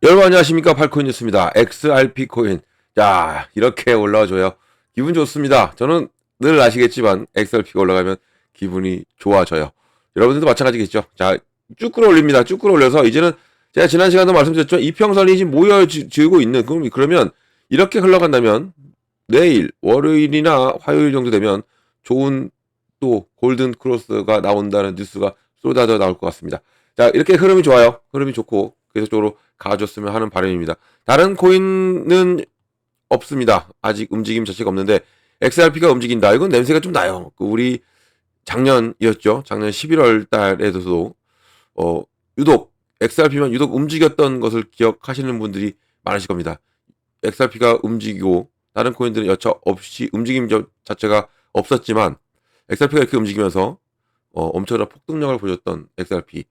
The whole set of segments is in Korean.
여러분 안녕하십니까, 팔코인 뉴스입니다. XRP 코인, 자 이렇게 올라와줘요. 기분 좋습니다. 저는 늘 아시겠지만 XRP가 올라가면 기분이 좋아져요. 여러분들도 마찬가지겠죠. 자, 쭉 끌어올립니다. 쭉 끌어올려서 이제는 제가 지난 시간도 말씀드렸죠. 이평선이 지금 모여지고 있는, 그러면 이렇게 흘러간다면 내일 월요일이나 화요일 정도 되면 좋은 또 골든 크로스가 나온다는 뉴스가 쏟아져 나올 것 같습니다. 자, 이렇게 흐름이 좋아요. 흐름이 좋고 계속적으로 가줬으면 하는 바람입니다. 다른 코인은 없습니다. 아직 움직임 자체가 없는데 XRP가 움직인다. 이건 냄새가 좀 나요. 우리 작년이었죠. 작년 11월 달에도 유독 XRP만 유독 움직였던 것을 기억하시는 분들이 많으실 겁니다. XRP가 움직이고 다른 코인들은 여차 없이 움직임 자체가 없었지만 XRP가 이렇게 움직이면서 엄청난 폭등력을 보여줬던 XRP,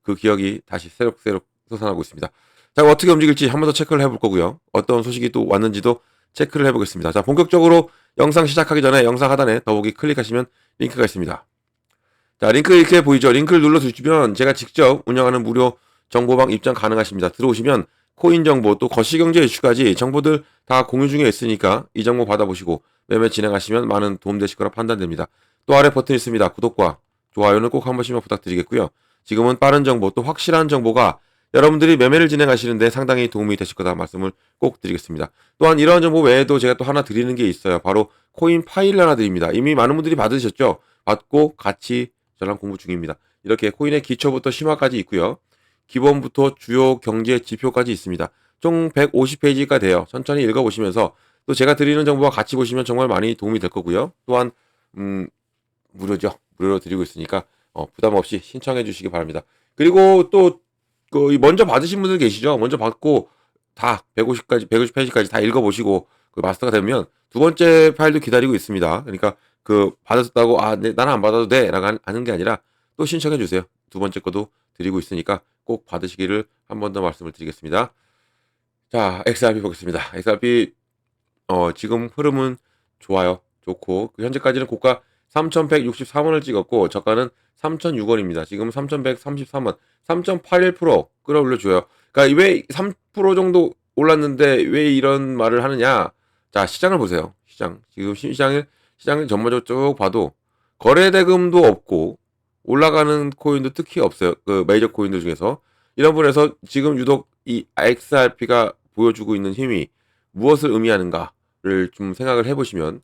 그 기억이 다시 새록새록 솟아나고 있습니다. 자, 어떻게 움직일지 한 번 더 체크를 해볼 거고요. 어떤 소식이 또 왔는지도 체크를 해보겠습니다. 자, 본격적으로 영상 시작하기 전에 영상 하단에 더보기 클릭하시면 링크가 있습니다. 자, 링크 이렇게 보이죠? 링크를 눌러주시면 제가 직접 운영하는 무료 정보방 입장 가능하십니다. 들어오시면 코인 정보, 또 거시경제 이슈까지 정보들 다 공유 중에 있으니까 이 정보 받아보시고 매매 진행하시면 많은 도움되실 거라 판단됩니다. 또 아래 버튼 있습니다. 구독과 좋아요는 꼭 한 번씩만 부탁드리겠고요. 지금은 빠른 정보, 또 확실한 정보가 여러분들이 매매를 진행하시는데 상당히 도움이 되실 거다 말씀을 꼭 드리겠습니다. 또한 이러한 정보 외에도 제가 또 하나 드리는 게 있어요. 바로 코인 파일 하나 드립니다. 이미 많은 분들이 받으셨죠? 받고 같이 저랑 공부 중입니다. 이렇게 코인의 기초부터 심화까지 있고요. 기본부터 주요 경제 지표까지 있습니다. 총 150페이지가 돼요. 천천히 읽어보시면서 또 제가 드리는 정보와 같이 보시면 정말 많이 도움이 될 거고요. 또한 무료죠. 무료로 드리고 있으니까 부담 없이 신청해 주시기 바랍니다. 그리고 또 먼저 받으신 분들 계시죠? 먼저 받고 다 150페이지까지 다 읽어보시고 그 마스터가 되면 두 번째 파일도 기다리고 있습니다. 그러니까 받았다고 네, 나는 안 받아도 돼 라고 하는 게 아니라 또 신청해 주세요. 두 번째 거도 드리고 있으니까 꼭 받으시기를 한 번 더 말씀을 드리겠습니다. 자, XRP 보겠습니다. XRP 지금 흐름은 좋아요. 좋고 현재까지는 고가 3,163원을 찍었고 저가는 3,006원입니다. 지금 3,133원, 3.81% 끌어올려줘요. 그러니까 왜 3% 정도 올랐는데 왜 이런 말을 하느냐? 자, 시장을 보세요. 지금 시장을 전반적으로 쭉 봐도 거래 대금도 없고 올라가는 코인도 특히 없어요. 그 메이저 코인들 중에서 이런 부분에서 지금 유독 이 XRP가 보여주고 있는 힘이 무엇을 의미하는가를 좀 생각을 해보시면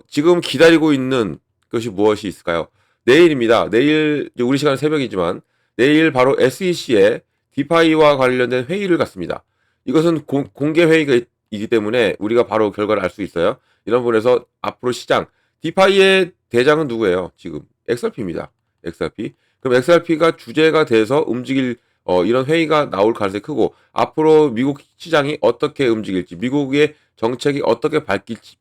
지금 기다리고 있는 것이 무엇이 있을까요? 내일입니다. 내일 우리 시간 새벽이지만 내일 바로 SEC의 디파이와 관련된 회의를 갖습니다. 이것은 공개 회의이기 때문에 우리가 바로 결과를 알 수 있어요. 이런 부분에서 앞으로 시장 디파이의 대장은 누구예요? 지금 XRP입니다. XRP. 그럼 XRP가 주제가 돼서 움직일 이런 회의가 나올 가능성이 크고 앞으로 미국 시장이 어떻게 움직일지, 미국의 정책이 어떻게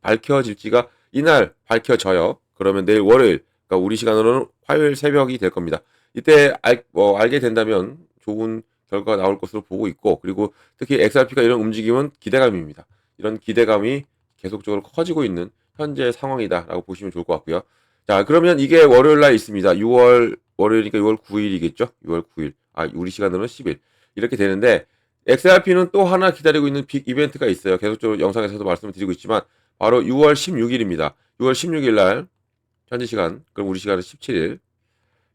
밝혀질지가 이날 밝혀져요. 그러면 내일 월요일, 그러니까 우리 시간으로는 화요일 새벽이 될 겁니다. 이때 알게 된다면 좋은 결과가 나올 것으로 보고 있고, 그리고 특히 XRP가 이런 움직임은 기대감입니다. 이런 기대감이 계속적으로 커지고 있는 현재 상황이다라고 보시면 좋을 것 같고요. 자, 그러면 이게 월요일 날 있습니다. 월요일이니까 6월 9일이겠죠? 6월 9일. 우리 시간으로는 10일. 이렇게 되는데 XRP는 또 하나 기다리고 있는 빅 이벤트가 있어요. 계속적으로 영상에서도 말씀을 드리고 있지만 바로 6월 16일입니다. 6월 16일 날 현지 시간, 그럼 우리 시간은 17일.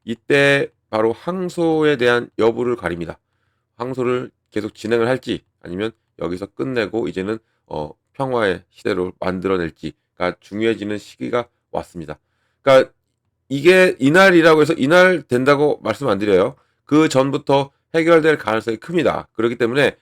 이때 바로 항소에 대한 여부를 가립니다. 항소를 계속 진행을 할지 아니면 여기서 끝내고 이제는 평화의 시대로 만들어낼지가 중요해지는 시기가 왔습니다. 그러니까 이게 이날이라고 해서 이날 된다고 말씀 안 드려요. 그 전부터 해결될 가능성이 큽니다. 그렇기 때문에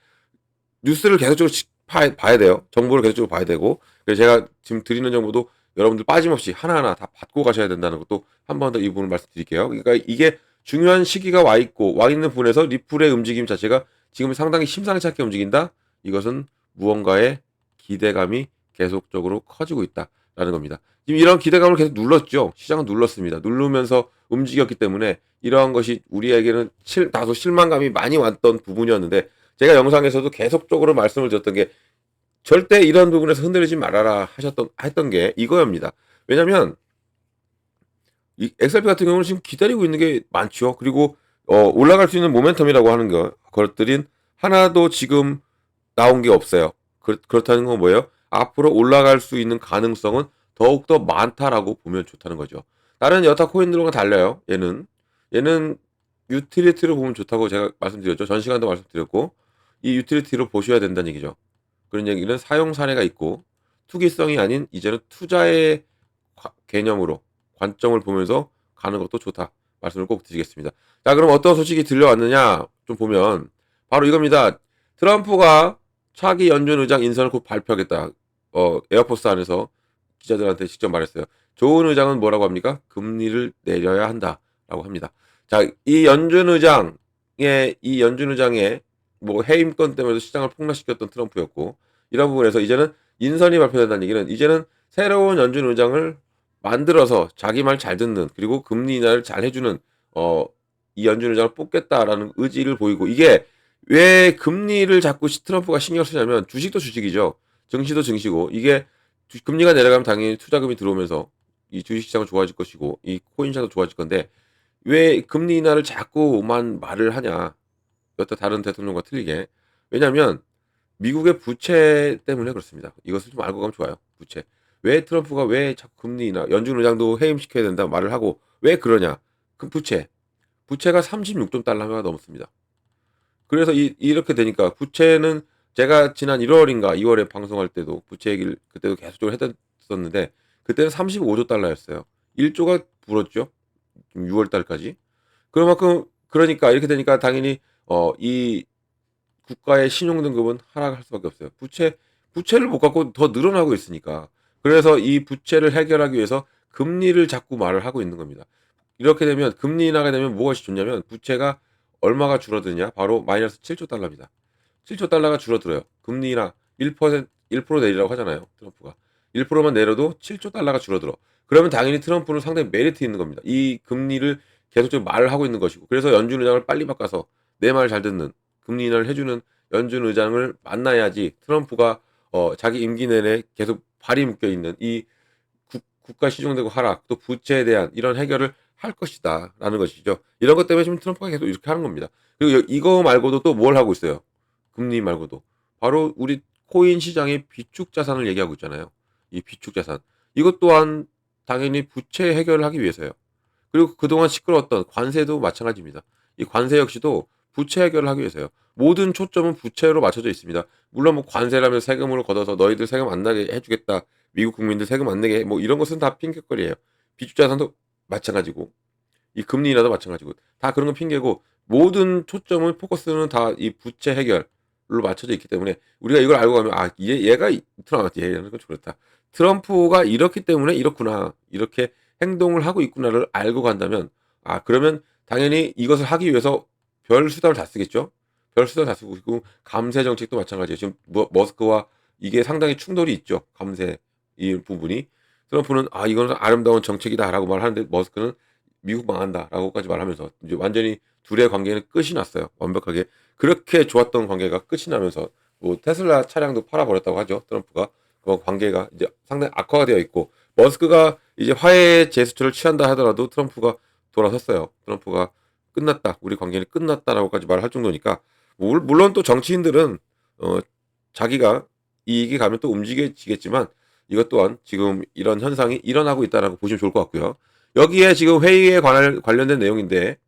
뉴스를 계속적으로 봐야 돼요. 정보를 계속적으로 봐야 되고, 그래서 제가 지금 드리는 정보도 여러분들 빠짐없이 하나하나 다 받고 가셔야 된다는 것도 한 번 더 이 부분을 말씀드릴게요. 그러니까 이게 중요한 시기가 와 있는 부분에서 리플의 움직임 자체가 지금 상당히 심상치 않게 움직인다. 이것은 무언가의 기대감이 계속적으로 커지고 있다라는 겁니다. 지금 이런 기대감을 계속 눌렀죠. 시장은 눌렀습니다. 누르면서 움직였기 때문에 이러한 것이 우리에게는 다소 실망감이 많이 왔던 부분이었는데, 제가 영상에서도 계속적으로 말씀을 드렸던 게 절대 이런 부분에서 흔들리지 말아라 했던 게 이거입니다. 왜냐면 이 XRP 같은 경우는 지금 기다리고 있는 게 많죠. 그리고 올라갈 수 있는 모멘텀이라고 하는 것들인 하나도 지금 나온 게 없어요. 그렇다는 건 뭐예요? 앞으로 올라갈 수 있는 가능성은 더욱더 많다라고 보면 좋다는 거죠. 다른 여타 코인들과 달라요. 얘는 유틸리티로 보면 좋다고 제가 말씀드렸죠. 전 시간도 말씀드렸고 이 유틸리티로 보셔야 된다는 얘기죠. 그런 얘기는 사용 사례가 있고 투기성이 아닌 이제는 투자의 개념으로 관점을 보면서 가는 것도 좋다. 말씀을 꼭 드리겠습니다. 자, 그럼 어떤 소식이 들려왔느냐 좀 보면 바로 이겁니다. 트럼프가 차기 연준 의장 인선을 곧 발표하겠다. 에어포스 안에서 기자들한테 직접 말했어요. 좋은 의장은 뭐라고 합니까? 금리를 내려야 한다라고 합니다. 자, 이 연준 의장의 뭐 해임권 때문에 시장을 폭락시켰던 트럼프였고 이런 부분에서 이제는 인선이 발표된다는 얘기는 이제는 새로운 연준 의장을 만들어서 자기 말 잘 듣는 그리고 금리 인하를 잘 해주는 이 연준 의장을 뽑겠다라는 의지를 보이고 이게 왜 금리를 자꾸 트럼프가 신경 쓰냐면 주식도 주식이죠. 증시도 증시고 이게 금리가 내려가면 당연히 투자금이 들어오면서 이 주식시장은 좋아질 것이고 이 코인시장도 좋아질 건데 왜 금리 인하를 자꾸만 말을 하냐. 여타 다른 대통령과 틀리게. 왜냐하면 미국의 부채 때문에 그렇습니다. 이것을 좀 알고 가면 좋아요. 부채. 왜 트럼프가 왜 자꾸 금리 인하 연준 의장도 해임시켜야 된다 말을 하고 왜 그러냐. 그 부채가 36조 달러가 넘습니다. 그래서 이렇게 되니까 부채는 제가 지난 1월인가 2월에 방송할 때도 부채 얘기를 그때도 계속적으로 했었는데 그때는 35조 달러였어요. 1조가 불었죠. 6월 달까지. 그만큼 그러니까 이렇게 되니까 당연히 이 국가의 신용 등급은 하락할 수밖에 없어요. 부채를 못 갖고 더 늘어나고 있으니까. 그래서 이 부채를 해결하기 위해서 금리를 자꾸 말을 하고 있는 겁니다. 이렇게 되면 금리 인하가 되면 무엇이 좋냐면 부채가 얼마가 줄어드냐? 바로 마이너스 7조 달러입니다. 7조 달러가 줄어들어요. 금리 인하 1% 내리라고 하잖아요. 트럼프가. 1%만 내려도 7조 달러가 줄어들어. 그러면 당연히 트럼프는 상당히 메리트 있는 겁니다. 이 금리를 계속적으로 말을 하고 있는 것이고. 그래서 연준 의장을 빨리 바꿔서 내 말 잘 듣는 금리 인하를 해주는 연준 의장을 만나야지 트럼프가 자기 임기 내내 계속 발이 묶여 있는 이 국가 시중되고 하락 또 부채에 대한 이런 해결을 할 것이다라는 것이죠. 이런 것 때문에 지금 트럼프가 계속 이렇게 하는 겁니다. 그리고 이거 말고도 또 뭘 하고 있어요? 금리 말고도 바로 우리 코인 시장의 비축 자산을 얘기하고 있잖아요. 이 비축 자산 이것 또한 당연히 부채 해결을 하기 위해서요. 그리고 그동안 시끄러웠던 관세도 마찬가지입니다. 이 관세 역시도 부채 해결을 하기 위해서요. 모든 초점은 부채로 맞춰져 있습니다. 물론 뭐 관세라면 세금을 걷어서 너희들 세금 안 나게 해주겠다. 미국 국민들 세금 안 내게 뭐 이런 것은 다 핑계거리예요. 비축자산도 마찬가지고 이 금리 인하도 마찬가지고 다 그런 건 핑계고 모든 초점은 포커스는 다 이 부채 해결로 맞춰져 있기 때문에 우리가 이걸 알고 가면 얘가 얘는 건 그렇다. 트럼프가 이렇기 때문에 이렇구나 이렇게 행동을 하고 있구나를 알고 간다면 그러면 당연히 이것을 하기 위해서 별 수단을 다 쓰겠죠. 별 수단을 다 쓰고 있고 감세 정책도 마찬가지예요. 지금 머스크와 이게 상당히 충돌이 있죠. 감세 이 부분이 트럼프는 이거는 아름다운 정책이다라고 말하는데 머스크는 미국 망한다라고까지 말하면서 이제 완전히 둘의 관계는 끝이 났어요. 완벽하게 그렇게 좋았던 관계가 끝이 나면서 뭐 테슬라 차량도 팔아버렸다고 하죠. 트럼프가 그 관계가 이제 상당히 악화가 되어 있고 머스크가 이제 화해 제스처를 취한다 하더라도 트럼프가 돌아섰어요. 트럼프가 끝났다. 우리 관계는 끝났다라고까지 말할 정도니까 물론 또 정치인들은 자기가 이익이 가면 또 움직여지겠지만 이것 또한 지금 이런 현상이 일어나고 있다라고 보시면 좋을 것 같고요. 여기에 지금 회의에 관련된 내용인데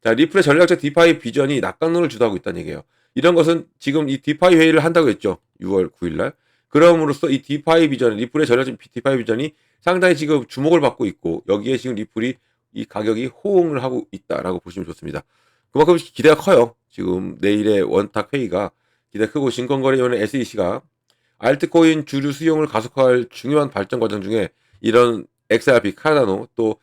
자, 리플의 전략적 디파이 비전이 낙강론을 주도하고 있다는 얘기예요. 이런 것은 지금 이 디파이 회의를 한다고 했죠. 6월 9일 날. 그럼으로써 이 디파이 비전, 리플의 전략적 디파이 비전이 상당히 지금 주목을 받고 있고 여기에 지금 리플이 이 가격이 호응을 하고 있다라고 보시면 좋습니다. 그만큼 기대가 커요. 지금 내일의 원탁 회의가 기대 크고 증권거래위원회 SEC가 알트코인 주류 수용을 가속화할 중요한 발전 과정 중에 이런 XRP, 카르다노, 또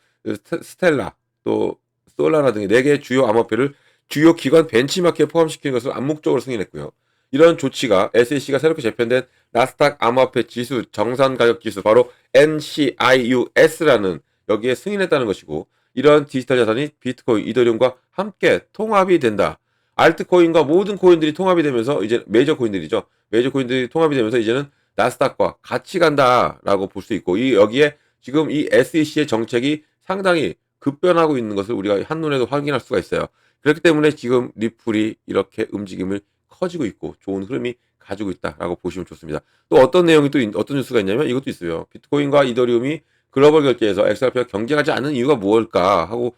스텔라, 또 솔라나 등의 4개 주요 암호화폐를 주요 기관 벤치마크에 포함시키는 것을 암묵적으로 승인했고요. 이런 조치가 SEC가 새롭게 재편된 나스닥 암호화폐 지수 정산 가격 지수 바로 NCIUS라는 여기에 승인했다는 것이고 이런 디지털 자산이 비트코인, 이더리움과 함께 통합이 된다. 알트코인과 모든 코인들이 통합이 되면서 이제 메이저 코인들이죠. 메이저 코인들이 통합이 되면서 이제는 나스닥과 같이 간다라고 볼 수 있고 여기에 지금 이 SEC의 정책이 상당히 급변하고 있는 것을 우리가 한눈에도 확인할 수가 있어요. 그렇기 때문에 지금 리플이 이렇게 움직임을 커지고 있고 좋은 흐름이 가지고 있다라고 보시면 좋습니다. 또 어떤 내용이 또 어떤 뉴스가 있냐면 이것도 있어요. 비트코인과 이더리움이 글로벌 결제에서 XRP와 경쟁하지 않는 이유가 무엇일까 하고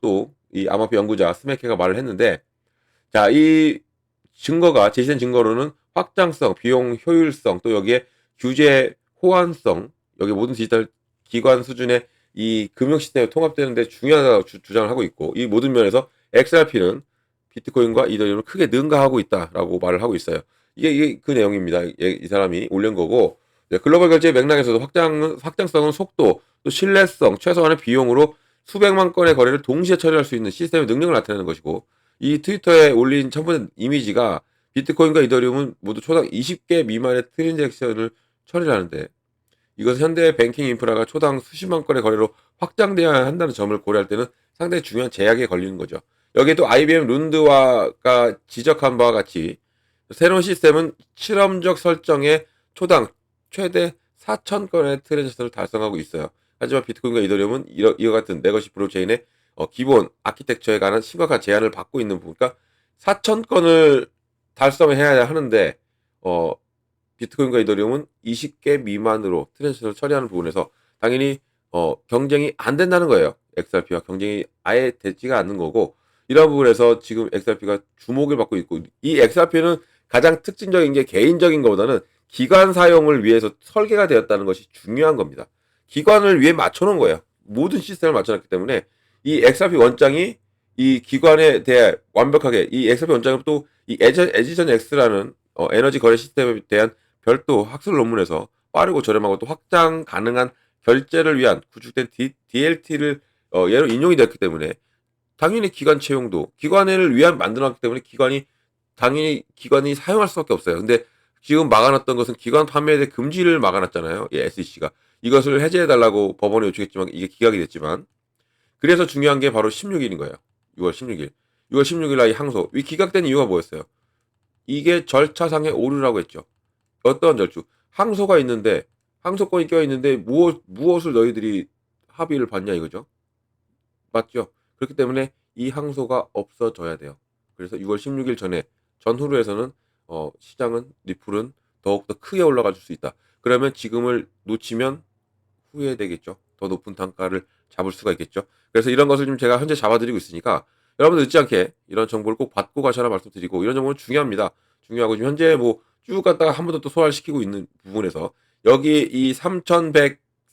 또 이 암호화폐 연구자 스메케가 말을 했는데 자, 이 증거가 제시된 증거로는 확장성, 비용 효율성, 또 여기에 규제 호환성, 여기 모든 디지털 기관 수준의 이 금융 시스템에 통합되는 데 중요하다고 주장을 하고 있고 이 모든 면에서 XRP는 비트코인과 이더리움을 크게 능가하고 있다라고 말을 하고 있어요. 이게 그 내용입니다. 이 사람이 올린 거고 글로벌 결제 맥락에서도 확장성은 속도, 또 신뢰성, 최소한의 비용으로 수백만 건의 거래를 동시에 처리할 수 있는 시스템의 능력을 나타내는 것이고 이 트위터에 올린 첫 번째 이미지가 비트코인과 이더리움은 모두 초당 20개 미만의 트랜잭션을 처리를 하는데 이것은 현대의 뱅킹 인프라가 초당 수십만 건의 거래로 확장되어야 한다는 점을 고려할 때는 상당히 중요한 제약에 걸리는 거죠. 여기에 또 IBM 룬드와가 지적한 바와 같이 새로운 시스템은 실험적 설정에 초당 최대 4천 건의 트랜잭션을 달성하고 있어요. 하지만 비트코인과 이더리움은 이와 같은 레거시 블록체인의 기본 아키텍처에 관한 심각한 제한을 받고 있는 부분. 그러니까 4천 건을 달성해야 하는데 비트코인과 이더리움은 20개 미만으로 트랜잭션을 처리하는 부분에서 당연히 경쟁이 안 된다는 거예요. XRP와 경쟁이 아예 되지가 않는 거고 이런 부분에서 지금 XRP가 주목을 받고 있고 이 XRP는 가장 특징적인 게 개인적인 것보다는 기관 사용을 위해서 설계가 되었다는 것이 중요한 겁니다. 기관을 위해 맞춰놓은 거예요. 모든 시스템을 맞춰놨기 때문에 이 XRP 원장이 이 기관에 대해 완벽하게 이 XRP 원장은 또 이 에지전 X라는 에너지 거래 시스템에 대한 별도 학술 논문에서 빠르고 저렴하고 또 확장 가능한 결제를 위한 구축된 DLT를 예로 인용이 되었기 때문에 당연히 기관 채용도 기관을 위한 만들어놨기 때문에 기관이 사용할 수밖에 없어요. 근데 지금 막아놨던 것은 기관 판매에 대해 금지를 막아놨잖아요. 예, SEC가 이것을 해제해달라고 법원에 요청했지만 이게 기각이 됐지만 그래서 중요한 게 바로 16일인 거예요. 6월 16일. 6월 16일 날 이 항소. 이 기각된 이유가 뭐였어요? 이게 절차상의 오류라고 했죠. 어떤 절차? 항소가 있는데 항소권이 껴 있는데 무엇을 너희들이 합의를 봤냐 이거죠. 맞죠? 그렇기 때문에 이 항소가 없어져야 돼요. 그래서 6월 16일 전에 전후로 해서는 시장은 리플은 더욱더 크게 올라갈 수 있다. 그러면 지금을 놓치면 후회되겠죠. 더 높은 단가를 잡을 수가 있겠죠. 그래서 이런 것을 좀 제가 현재 잡아드리고 있으니까 여러분들 늦지 않게 이런 정보를 꼭 받고 가셔라 말씀드리고 이런 정보는 중요합니다. 중요하고 지금 현재 뭐 쭉 갔다가 한 번 더 또 소화시키고 있는 부분에서 여기 이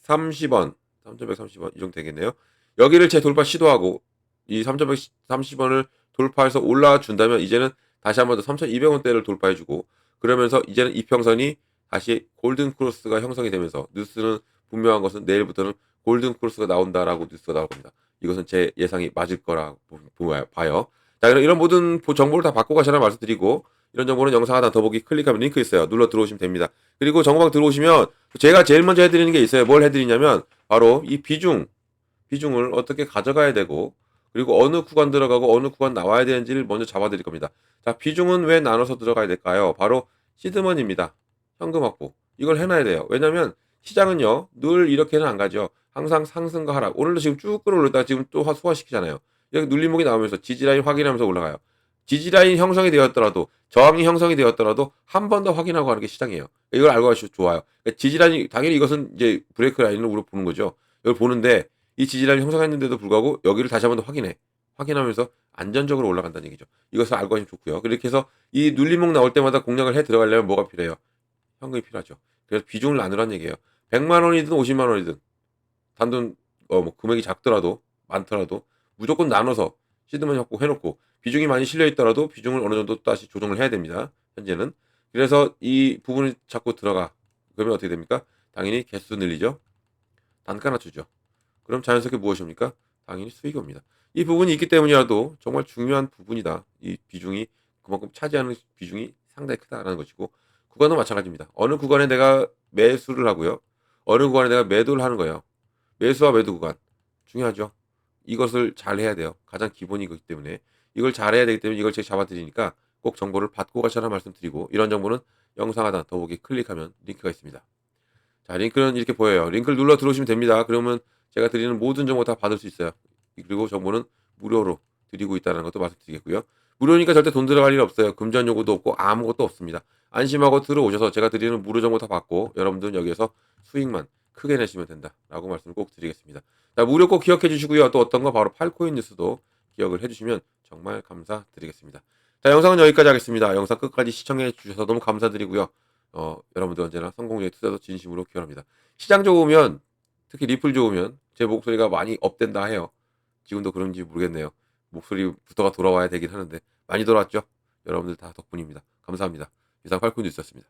3,130원, 3,130원 이 정도 되겠네요. 여기를 재돌파 시도하고 이 3,130원을 돌파해서 올라와 준다면 이제는 다시 한 번 더 3,200원대를 돌파해주고 그러면서 이제는 이평선이 다시 골든 크로스가 형성이 되면서 뉴스는 분명한 것은 내일부터는 골든 크로스가 나온다라고 뉴스가 나올 겁니다. 이것은 제 예상이 맞을 거라고 봐요. 자, 이런 모든 정보를 다 받고 가시라 말씀드리고 이런 정보는 영상 하나 더보기 클릭하면 링크 있어요. 눌러 들어오시면 됩니다. 그리고 정보방 들어오시면 제가 제일 먼저 해드리는 게 있어요. 뭘 해드리냐면 바로 이 비중을 어떻게 가져가야 되고 그리고 어느 구간 들어가고 어느 구간 나와야 되는지를 먼저 잡아드릴 겁니다. 자, 비중은 왜 나눠서 들어가야 될까요? 바로 시드머니입니다. 현금 확보. 이걸 해놔야 돼요. 왜냐면 시장은요, 늘 이렇게는 안 가죠. 항상 상승과 하락. 오늘도 지금 쭉 끌어올렸다가 지금 또 소화시키잖아요. 이렇게 눌림목이 나오면서 지지라인 확인하면서 올라가요. 지지라인 형성이 되었더라도, 저항이 형성이 되었더라도 한 번 더 확인하고 가는 게 시장이에요. 이걸 알고 가시면 좋아요. 그러니까 지지라인이, 당연히 이것은 이제 브레이크 라인으로 보는 거죠. 이걸 보는데, 이 지지라인이 형성했는데도 불구하고 여기를 다시 한 번 더 확인해. 확인하면서 안전적으로 올라간다는 얘기죠. 이것을 알고 가시면 좋고요. 그렇게 해서 이 눌림목 나올 때마다 공략을 해 들어가려면 뭐가 필요해요? 현금이 필요하죠. 그래서 비중을 나누라는 얘기예요. 100만 원이든 50만 원이든 단돈 뭐 금액이 작더라도 많더라도 무조건 나눠서 시드머니 확보 해놓고 비중이 많이 실려 있더라도 비중을 어느 정도 다시 조정을 해야 됩니다. 현재는. 그래서 이 부분이 자꾸 들어가. 그러면 어떻게 됩니까? 당연히 개수 늘리죠. 단가 낮추죠. 그럼 자연스럽게 무엇입니까? 당연히 수익이 옵니다. 이 부분이 있기 때문이라도 정말 중요한 부분이다. 이 비중이 그만큼 차지하는 비중이 상당히 크다라는 것이고 구간도 마찬가지입니다. 어느 구간에 내가 매수를 하고요. 어느 구간에 내가 매도를 하는 거예요. 매수와 매도 구간 중요하죠. 이것을 잘 해야 돼요. 가장 기본이기 때문에 이걸 잘 해야 되기 때문에 이걸 제가 잡아드리니까 꼭 정보를 받고 가셔라 말씀드리고 이런 정보는 영상 하나 더보기 클릭하면 링크가 있습니다. 자, 링크는 이렇게 보여요. 링크를 눌러 들어오시면 됩니다. 그러면 제가 드리는 모든 정보 다 받을 수 있어요. 그리고 정보는 무료로 드리고 있다는 것도 말씀드리겠고요. 무료니까 절대 돈 들어갈 일 없어요. 금전 요구도 없고 아무것도 없습니다. 안심하고 들어오셔서 제가 드리는 무료 정보 다 받고 여러분들은 여기에서 수익만 크게 내시면 된다라고 말씀을 꼭 드리겠습니다. 자, 무료 꼭 기억해 주시고요. 또 어떤 거 바로 팔코인 뉴스도 기억을 해 주시면 정말 감사드리겠습니다. 자, 영상은 여기까지 하겠습니다. 영상 끝까지 시청해 주셔서 너무 감사드리고요. 여러분들 언제나 성공률 투자도 진심으로 기원합니다. 시장 좋으면, 특히 리플 좋으면 제 목소리가 많이 업된다 해요. 지금도 그런지 모르겠네요. 목소리부터가 돌아와야 되긴 하는데 많이 돌아왔죠? 여러분들 다 덕분입니다. 감사합니다. 이상 팔콘 뉴스였습니다.